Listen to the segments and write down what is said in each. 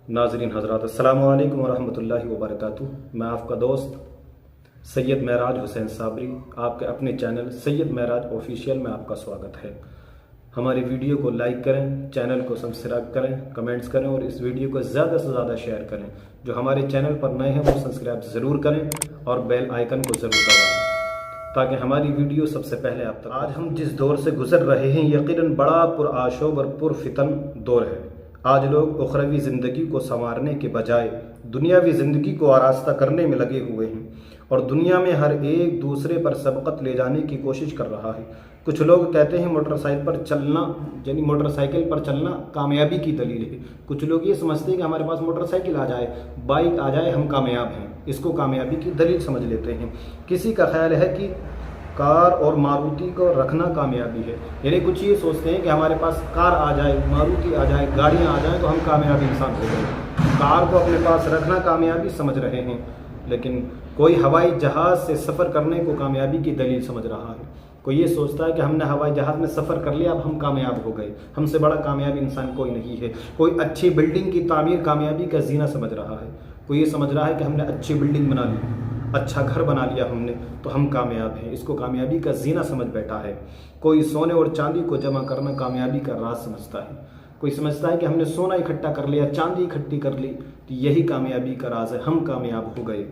नाज़रीन हज़रात अस्सलामु अलैकुम वरहमतुल्लाहि वबरकातुहू। मैं आपका दोस्त सैयद महराज हुसैन साबरी आपके अपने चैनल सैयद महराज ऑफिशियल में आपका स्वागत है। हमारी वीडियो को लाइक करें, चैनल को सब्सक्राइब करें, कमेंट्स करें और इस वीडियो को ज़्यादा से ज़्यादा शेयर करें। जो हमारे चैनल पर नए हैं वो सब्सक्राइब ज़रूर करें और बेल आइकन को ज़रूर दबाएं ताकि हमारी वीडियो सबसे पहले आप तक। आज हम जिस दौर से गुजर रहे हैं यकीनन बड़ा पुरआशोब और पुरफितन दौर है। आज लोग उखरवी ज़िंदगी को संवारने के बजाय दुनियावी ज़िंदगी को आरास्ता करने में लगे हुए हैं और दुनिया में हर एक दूसरे पर सबकत ले जाने की कोशिश कर रहा है। कुछ लोग कहते हैं मोटरसाइकिल पर चलना कामयाबी की दलील है। कुछ लोग ये समझते हैं कि हमारे पास मोटरसाइकिल आ जाए, बाइक आ जाए, हम कामयाब हैं, इसको कामयाबी की दलील समझ लेते हैं। किसी का ख्याल है कि कार और मारुति को रखना कामयाबी है, यानी कुछ ये सोचते हैं कि हमारे पास कार आ जाए, मारुति आ जाए, गाड़ियाँ आ जाएँ तो हम कामयाब इंसान हो गए। कार को अपने पास रखना कामयाबी समझ रहे हैं, लेकिन कोई हवाई जहाज़ से सफ़र करने को कामयाबी की दलील समझ रहा है। कोई ये सोचता है कि हमने हवाई जहाज़ में सफ़र कर लिया, अब हम कामयाब हो गए, हमसे बड़ा कामयाब इंसान कोई नहीं है। कोई अच्छी बिल्डिंग की तामीर कामयाबी का जीना समझ रहा है। कोई ये समझ रहा है कि हमने अच्छी बिल्डिंग बना ली, अच्छा घर बना लिया हमने तो हम कामयाब हैं, इसको कामयाबी का जीना समझ बैठा है। कोई सोने और चांदी को जमा करना कामयाबी का राज समझता है। कोई समझता है कि हमने सोना इकट्ठा कर लिया, चांदी इकट्ठी कर ली तो यही कामयाबी का राज है, हम कामयाब हो गए।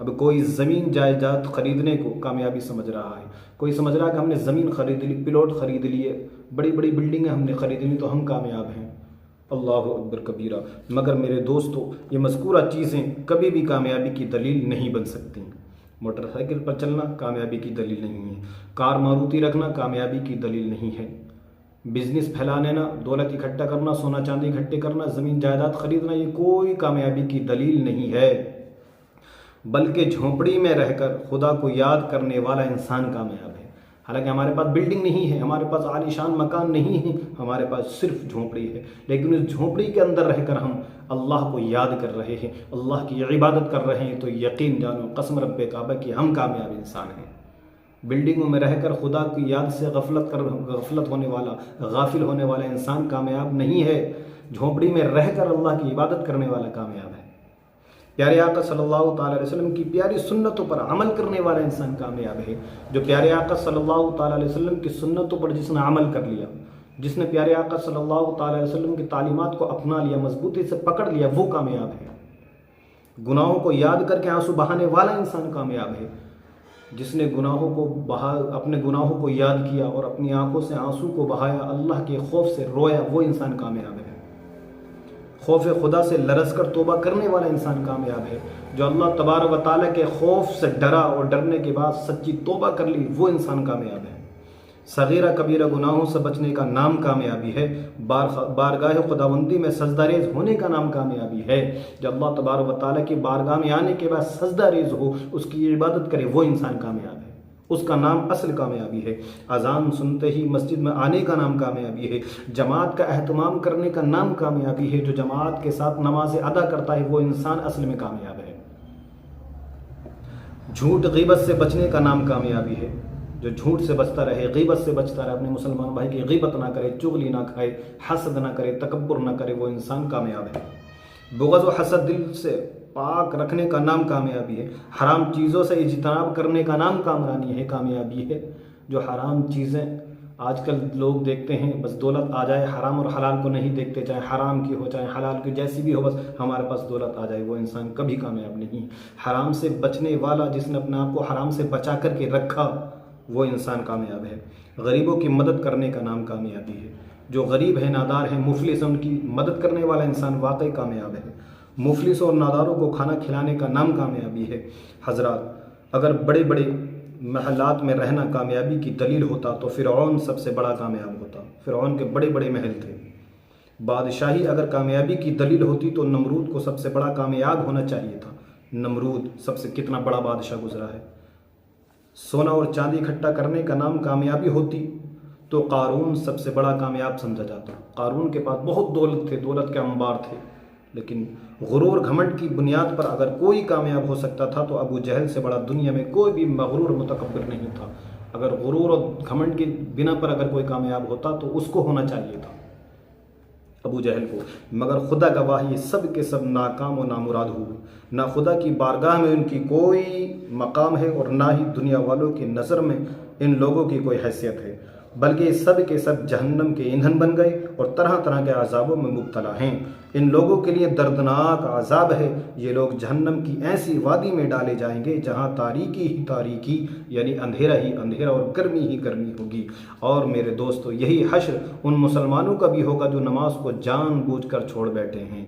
अब कोई ज़मीन जायदाद खरीदने को कामयाबी समझ रहा है। कोई समझ रहा है कि हमने ज़मीन खरीद ली, प्लॉट खरीद लिए, बड़ी बड़ी बिल्डिंगें हमने खरीद ली तो हम कामयाब हैं। अल्लाहु अकबर कबीरा। मगर मेरे दोस्तों, ये मज़कूरा चीज़ें कभी भी कामयाबी की दलील नहीं बन सकती। मोटरसाइकिल पर चलना कामयाबी की दलील नहीं है, कार मारुति रखना कामयाबी की दलील नहीं है, बिजनेस फैलाने ना, दौलत इकट्ठा करना, सोना चांदी इकट्ठे करना, ज़मीन जायदाद खरीदना, ये कोई कामयाबी की दलील नहीं है। बल्कि झोंपड़ी में रहकर खुदा को याद करने वाला इंसान कामयाब है। हालांकि हमारे पास बिल्डिंग नहीं है, हमारे पास आलीशान मकान नहीं है, हमारे पास सिर्फ झोंपड़ी है, लेकिन उस झोंपड़ी के अंदर रहकर हम अल्लाह को याद कर रहे हैं, अल्लाह की इबादत कर रहे हैं, तो यकीन जानो कसम रब्बे काबा कि हम कामयाब इंसान हैं। बिल्डिंगों में रहकर खुदा की याद से गफलत होने वाला, गाफिल होने वाला इंसान कामयाब नहीं है। झोंपड़ी में रहकर अल्लाह की इबादत करने वाला कामयाब है। प्यारे आका सल्लल्लाहु अलैहि वसल्लम की प्यारी सुन्नतों पर अमल करने वाला इंसान कामयाब है। जो प्यारे आका सल्लल्लाहु अलैहि वसल्लम की सुन्नतों पर जिसने अमल कर लिया, जिसने प्यारे आका सल्लल्लाहु अलैहि वसल्लम की तालीमात को अपना लिया, मजबूती से पकड़ लिया, वो कामयाब है। गुनाहों को याद करके आंसू बहाने वाला इंसान कामयाब है। जिसने गुनाहों को अपने गुनाहों को याद किया और अपनी आंखों से आंसू को बहाया, अल्लाह के खौफ से रोया, वो इंसान कामयाब है। खौफ खुदा से लरस कर तोबा करने वाला इंसान कामयाब है। जो अल्लाह तबारक व तआला के खौफ से डरा और डरने के बाद सच्ची तोबा कर ली, वो इंसान कामयाब है। सगीरा कबीरा गुनाहों से बचने का नाम कामयाबी है। बारगाह खुदावंदी में सजदारेज होने का नाम कामयाबी है। जो अल्लाह तबारक व तआला की बारगाह में आने के बाद सजदारेज हो, उसकी इबादत करे, वो इंसान कामयाब है। उसका नाम असल कामयाबी है। अजान सुनते ही मस्जिद में आने का नाम कामयाबी है। जमात का एहतमाम करने का नाम कामयाबी है। जो जमात के साथ नमाज अदा करता है वो इंसान असल में कामयाब है। झूठ गीबत से बचने का नाम कामयाबी है। जो झूठ से बचता रहे, गीबत से बचता रहे, अपने मुसलमान भाई की गीबत ना करे, चुगली ना खाए, हसद ना करे, तकब्बुर ना करे, वो इंसान कामयाब है। बुग़्ज़ व हसद दिल से पाक रखने का नाम कामयाबी है। हराम चीज़ों से इज्तनाब करने का नाम कामयाबी है। जो हराम चीज़ें आजकल लोग देखते हैं, बस दौलत आ जाए, हराम और हलाल को नहीं देखते, चाहे हराम की हो चाहे हलाल की, जैसी भी हो, बस हमारे पास दौलत आ जाए, वो इंसान कभी कामयाब नहीं है। हराम से बचने वाला, जिसने अपने आप को हराम से बचा करके रखा, वो इंसान कामयाब है। गरीबों की मदद करने का नाम कामयाबी है। जो गरीब है, नादार है, मुफलिस है, उनकी मदद करने वाला इंसान वाकई कामयाब है। मुफलिस और नादारों को खाना खिलाने का नाम कामयाबी है। हजरात, अगर बड़े बड़े महलात में रहना कामयाबी की दलील होता तो फ़िरऔन सबसे बड़ा कामयाब होता। फ़िरऔन के बड़े बड़े महल थे। बादशाही अगर कामयाबी की दलील होती तो नमरूद को सबसे बड़ा कामयाब होना चाहिए था। नमरूद सबसे कितना बड़ा बादशाह गुजरा है। सोना और चांदी इकट्ठा करने का नाम कामयाबी होती तो कारून सबसे बड़ा कामयाब समझा जाता। कारून के पास बहुत दौलत थे, दौलत के अंबार थे, लेकिन गुरूर घमंड की बुनियाद पर अगर कोई कामयाब हो सकता था तो अबू जहल से बड़ा दुनिया में कोई भी मगरूर मुतकब्बिर नहीं था। अगर गुरूर और घमंड के बिना पर अगर कोई कामयाब होता तो उसको होना चाहिए था। ابو جہل کو، مگر خدا گواہ یہ سب کے سب ناکام و نامراد ہوئے۔ نہ خدا کی بارگاہ میں ان کی کوئی مقام ہے اور نہ ہی دنیا والوں کی نظر میں ان لوگوں کی کوئی حیثیت ہے، بلکہ یہ سب کے سب جہنم کے ایندھن بن گئے اور طرح طرح کے عذابوں میں مبتلا ہیں۔ ان لوگوں کے لیے دردناک عذاب ہے۔ یہ لوگ جہنم کی ایسی وادی میں ڈالے جائیں گے جہاں تاریکی ہی تاریکی، یعنی اندھیرا ہی اندھیرا اور گرمی ہی گرمی ہوگی۔ اور میرے دوستو، یہی حشر ان مسلمانوں کا بھی ہوگا جو نماز کو جان بوجھ کر چھوڑ بیٹھے ہیں۔